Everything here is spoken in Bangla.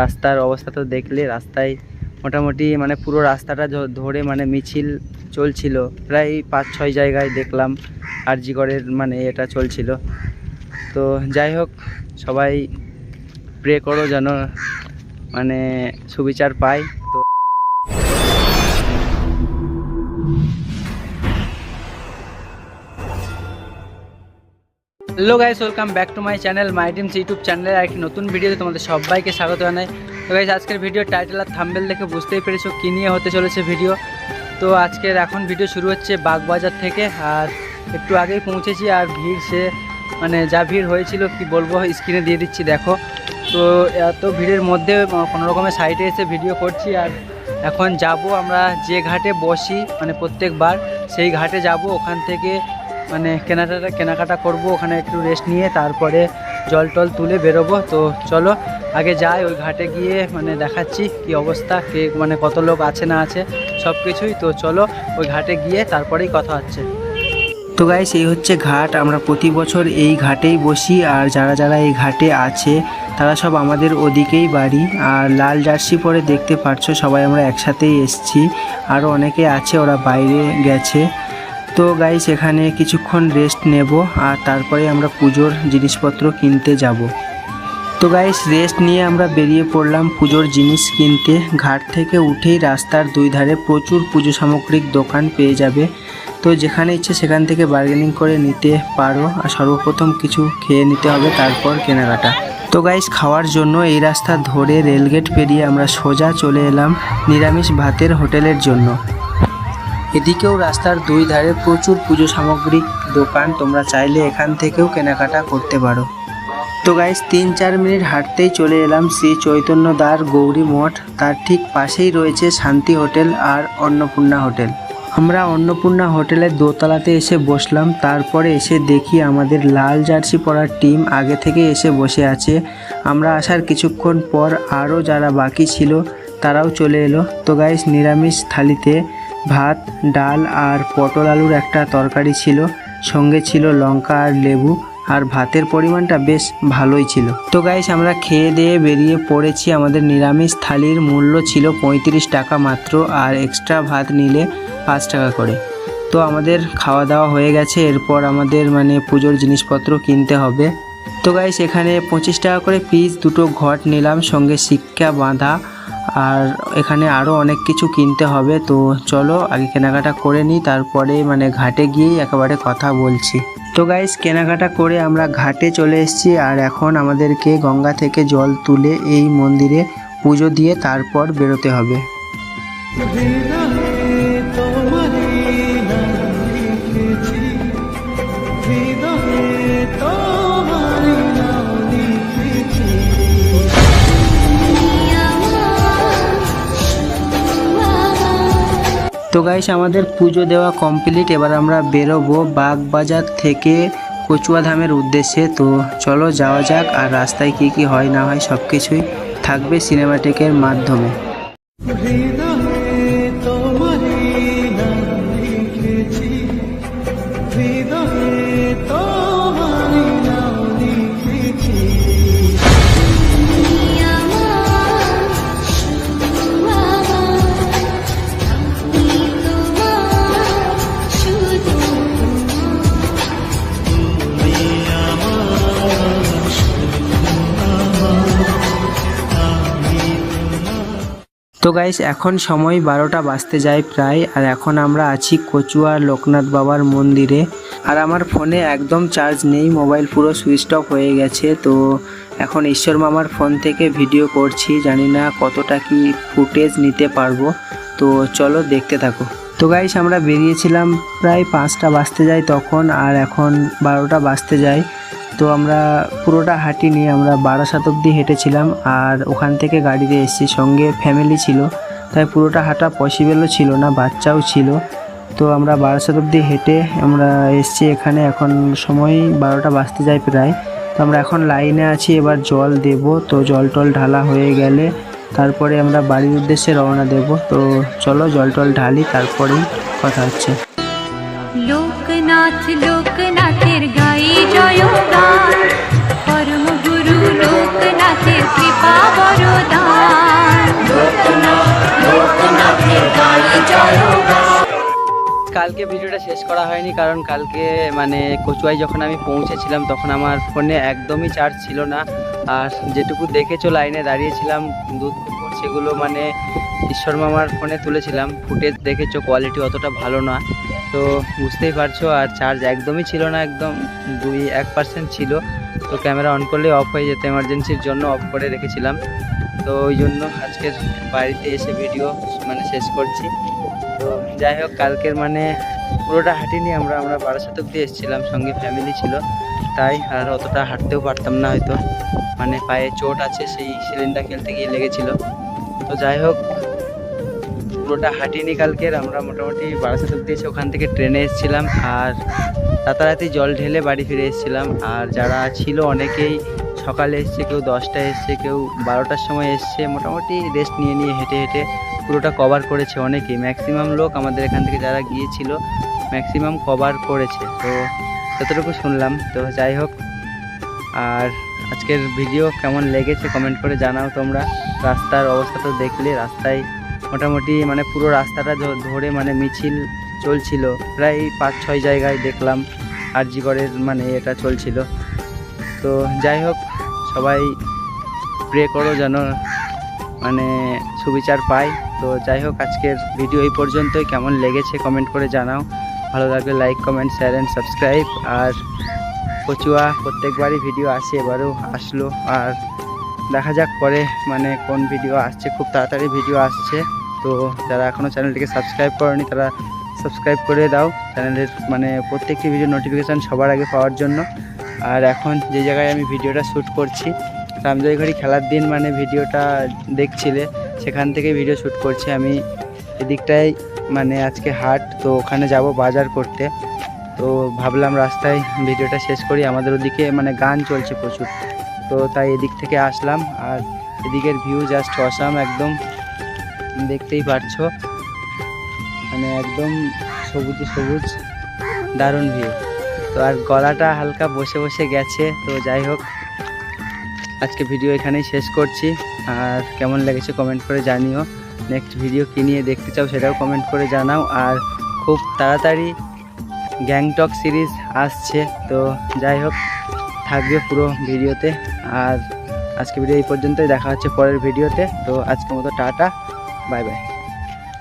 রাস্তার অবস্থা তো দেখলে, রাস্তায় মোটামুটি মানে পুরো রাস্তাটা ধরে মানে মিছিল চলছিল, প্রায় 5-6 জায়গায় দেখলাম আরজি করের মানে এটা চলছিল। তো যাই হোক, সবাই প্রে করো যেন মানে সুবিচার পায়। তো hello guys, welcome back to my channel my dreams YouTube চ্যানেলের আরেকটি নতুন ভিডিওতে তোমাদের সবাইকে স্বাগত জানাই। তো গাইস, আজকের ভিডিও টাইটেল আর থাম্বনেল দেখে বুঝতেই পেরেছো কী নিয়ে হতে চলেছে ভিডিও। তো আজকের এখন ভিডিও শুরু হচ্ছে বাগবাজার থেকে, আর একটু আগেই পৌঁছেছি। আর ভিড় মানে যা ভিড় হয়েছিল কি বলবো, স্ক্রিনে দিয়ে দিচ্ছি দেখো। তো এত ভিড়ের মধ্যে কোনো রকমের সাইডে এসে ভিডিও করছি। আর এখন যাব আমরা যে ঘাটে বসি মানে প্রত্যেকবার, সেই ঘাটে যাব। ওখান থেকে মানে কেনাকাটা করব, ওখানে একটু রেস্ট নিয়ে তারপরে জল টল তুলে বেরোবো। তো চলো আগে যাই, ওই ঘাটে গিয়ে মানে দেখাচ্ছি কি অবস্থা, কে মানে কত লোক আছে না আছে সব কিছুই। তো চলো ওই ঘাটে গিয়ে তারপরেই কথা হচ্ছে। তো গাইস, এই হচ্ছে ঘাট। আমরা প্রতি বছর এই ঘাটেই বসি, আর যারা যারা এই ঘাটে আছে তারা সব আমাদের ওদিকেই বাড়ি। আর লাল জার্সি পরে দেখতে পাচ্ছ সবাই আমরা একসাথেই এসছি, আরও অনেকে আছে ওরা বাইরে গেছে। তো গাইস, এখানে কিছুক্ষণ রেস্ট নেব আর তারপরে আমরা পুজোর জিনিসপত্র কিনতে যাব। তো গাইস, রেস্ট নিয়ে আমরা বেরিয়ে পড়লাম পুজোর জিনিস কিনতে। ঘাট থেকে উঠেই রাস্তার দুই ধারে প্রচুর পুজো সামগ্রিক দোকান পেয়ে যাবে। তো যেখানে ইচ্ছে সেখান থেকে বার্গেনিং করে নিতে পারো। আর সর্বপ্রথম কিছু খেয়ে নিতে হবে, তারপর কেনাকাটা। তো গাইস, খাওয়ার জন্য এই রাস্তা ধরে রেলগেট পেরিয়ে আমরা সোজা চলে এলাম নিরামিষ ভাতের হোটেলের জন্য। এদিকেও রাস্তার দুই ধারে প্রচুর পুজো সামগ্রিক দোকান, তোমরা চাইলে এখান থেকেও কেনাকাটা করতে পারো। তো গাইস, 3-4 মিনিট হাঁটতেই চলে এলাম শ্রী চৈতন্য দ্বার গৌরী মঠ। তার ঠিক পাশেই রয়েছে শান্তি হোটেল আর অন্নপূর্ণা হোটেল। আমরা অন্নপূর্ণা হোটেলের দোতলাতে এসে বসলাম। তারপরে এসে দেখি আমাদের লাল জার্সি পরার টিম আগে থেকে এসে বসে আছে। আমরা আসার কিছুক্ষণ পর আরও যারা বাকি ছিল তারাও চলে এলো। তো গাইস, নিরামিষ থালিতে ভাত, ডাল আর পটল আলুর একটা তরকারি ছিল, সঙ্গে ছিল লঙ্কা আর লেবু, আর ভাতের পরিমাণটা বেশ ভালোই ছিল। তো গাইস, আমরা খেয়ে দিয়ে বেরিয়ে পড়েছি। আমাদের নিরামিষ থালির মূল্য ছিল 35 টাকা মাত্র, আর এক্সট্রা ভাত নিলে 5 টাকা করে। তো আমাদের খাওয়া দাওয়া হয়ে গেছে, এরপর আমাদের মানে পুজোর জিনিসপত্র কিনতে হবে। তো গাইস, এখানে 25 টাকা করে পিস দুটো ঘট নিলাম, সঙ্গে সিক্কা বাঁধা, আর এখানে আরও অনেক কিছু কিনতে হবে। তো চলো আগে কেনাকাটা করে নিই, তারপরে মানে ঘাটে গিয়েই একেবারে কথা বলছি। তো গাইস, কেনাকাটা করে আমরা ঘাটে চলে এসেছি, আর এখন আমাদেরকে গঙ্গা থেকে জল তুলে এই মন্দিরে পুজো দিয়ে তারপর বেরোতে হবে। তো গাইস, আমাদের পুজো দেওয়া কমপ্লিট। এবার আমরা বেরোবো বাগবাজার থেকে কচুয়াধামের উদ্দেশ্যে। তো চলো যাওয়া যাক, আর রাস্তায় কি কি হয় না হয় সব কিছুই থাকবে সিনেমাটিকের মাধ্যমে। তো গাইস, এখন সময় 12টা বাজতে যায় প্রায়, আর এখন আমরা আছি কচুয়া লোকনাথ বাবার মন্দিরে। আর আমার ফোনে একদম চার্জ নেই, মোবাইল পুরো সুইচ অফ হয়ে গেছে। তো এখন ঈশ্বর মামার ফোন থেকে ভিডিও করছি, জানি না কতটা কি ফুটেজ নিতে পারবো। তো চলো দেখতে থাকো। তো গাইস, আমরা বেরিয়েছিলাম প্রায় 5টা বাজতে যায় তখন, আর এখন 12টা বাজতে যায়। তো আমরা পুরোটা হাঁটিনি, আমরা 12 অবধি হেঁটেছিলাম, আর ওখান থেকে গাড়িতে এসেছি, সঙ্গে ফ্যামিলি ছিল, তাই পুরোটা হাঁটা পসিবলও ছিল না, বাচ্চাও ছিল। তো আমরা 12 অবধি হেঁটে আমরা এসেছি এখানে। এখন সময় 12টা বাজতে যায় প্রায়। তো আমরা এখন লাইনে আছি, এবার জল দেব। তো জল টল ঢালা হয়ে গেলে তারপরে আমরা বাড়ির উদ্দেশ্যে রওনা দেব। তো চলো জল টল ঢালি, তারপরেই কথা হচ্ছে। লোকনাথ লোকনাথের গাই জয়গান, পরম গুরু লোকনাথের কৃপা বরদান। কালকে ভিডিওটা শেষ করা হয়নি, কারণ কালকে মানে কচুয়ায় যখন আমি পৌঁছেছিলাম তখন আমার ফোনে একদমই চার্জ ছিল না। আর যেটুকু দেখেছো লাইনে দাঁড়িয়েছিলাম দুধ পুকুর, সেগুলো মানে ঈশ্বর মামার ফোনে তুলেছিলাম। ফুটেজ দেখেছো, কোয়ালিটি অতটা ভালো না, তো বুঝতেই পারছো। আর চার্জ একদমই ছিল না, একদম 1% ছিল। তো ক্যামেরা অন করলে অফ হয়ে যেত, এমার্জেন্সির জন্য অফ করে রেখেছিলাম। তো ওই জন্য আজকের বাড়িতে এসে ভিডিও মানে শেষ করছি। তো যাই হোক, কালকের মানে পুরোটা হাঁটিনি আমরা বারাসাত অব্দি এসেছিলাম, সঙ্গে ফ্যামিলি ছিল, তাই আর অতটা হাঁটতেও পারতাম না হয়তো, মানে পায়ে চোট আছে, সেই সিলিন্ডার খেলতে গিয়ে লেগেছিল। তো যাই হোক, পুরোটা হাঁটিনি কালকের। আমরা মোটামুটি বারাসাত অব্দি এসে ওখান থেকে ট্রেনে এসেছিলাম, আর রাতারাতি জল ঢেলে বাড়ি ফিরে এসেছিলাম। আর যারা ছিল অনেকেই সকালে এসছে, কেউ 10টায় এসছে, কেউ 12টার সময় এসছে। মোটামুটি রেস্ট নিয়ে নিয়ে হেঁটে হেঁটে পুরোটা কভার করেছে অনেকেই। ম্যাক্সিমাম লোক আমাদের এখান থেকে যারা গিয়েছিল ম্যাক্সিমাম কভার করেছে, তো যতটুকু শুনলাম। তো যাই হোক, আর আজকের ভিডিও কেমন লেগেছে কমেন্ট করে জানাও তোমরা। রাস্তার অবস্থা তো দেখলে, রাস্তায় মোটামুটি মানে পুরো রাস্তাটা ধরে মানে মিছিল চলছিল, প্রায় 5-6 জায়গায় দেখলাম আরজিকরের মানে এটা চলছিল। তো যাই হোক, সবাই প্রে করো যেন মানে সুবিচার পাই। তো যাই হোক, আজকের ভিডিও এই পর্যন্তই। কেমন লেগেছে কমেন্ট করে জানাও, ভালো লাগলে like, comment, share and subscribe. আর কচুয়া প্রত্যেকবারই ভিডিও আসে, এবারেও আসলো। আর দেখা যাক পরে মানে কোন ভিডিও আসছে, খুব তাড়াতাড়ি ভিডিও আসছে। তো যারা এখনও চ্যানেলটিকে সাবস্ক্রাইব করেনি তারা সাবস্ক্রাইব করে দাও চ্যানেলের মানে প্রত্যেকটি ভিডিও নোটিফিকেশান সবার আগে পাওয়ার জন্য। আর এখন যে জায়গায় আমি ভিডিওটা শ্যুট করছি, রামজয়ঘাটি খেলার দিন মানে ভিডিওটা দেখছিলে, সেখান থেকে ভিডিও শ্যুট করছি আমি। এদিকটায় মানে আজকে হাট, তো ওখানে যাব বাজার করতে। তো ভাবলাম রাস্তায় ভিডিওটা শেষ করি, আমাদের ওদিকে মানে গান চলছে প্রচুর, তো তাই এদিক থেকে আসলাম। আর এদিকের ভিউ জাস্ট অসাম, একদম দেখতেই পারছো, মানে একদম সবুজে সবুজ, দারুণ ভিউ। তো আর গলাটা হালকা বসে বসে গেছে। তো যাই হোক, আজকে ভিডিও এখানেই শেষ করছি। আর কেমন লেগেছে কমেন্ট করে জানিও। নেক্সট ভিডিও কী নিয়ে দেখতে চাও সেটাও কমেন্ট করে জানাও। আর খুব তাড়াতাড়ি গ্যাংটক সিরিজ আসছে, তো যাই হোক থাকবে পুরো ভিডিওতে। আর আজকে ভিডিও এই পর্যন্তই, দেখা হচ্ছে পরের ভিডিওতে। তো আজকের মতো টাটা, বাই বাই।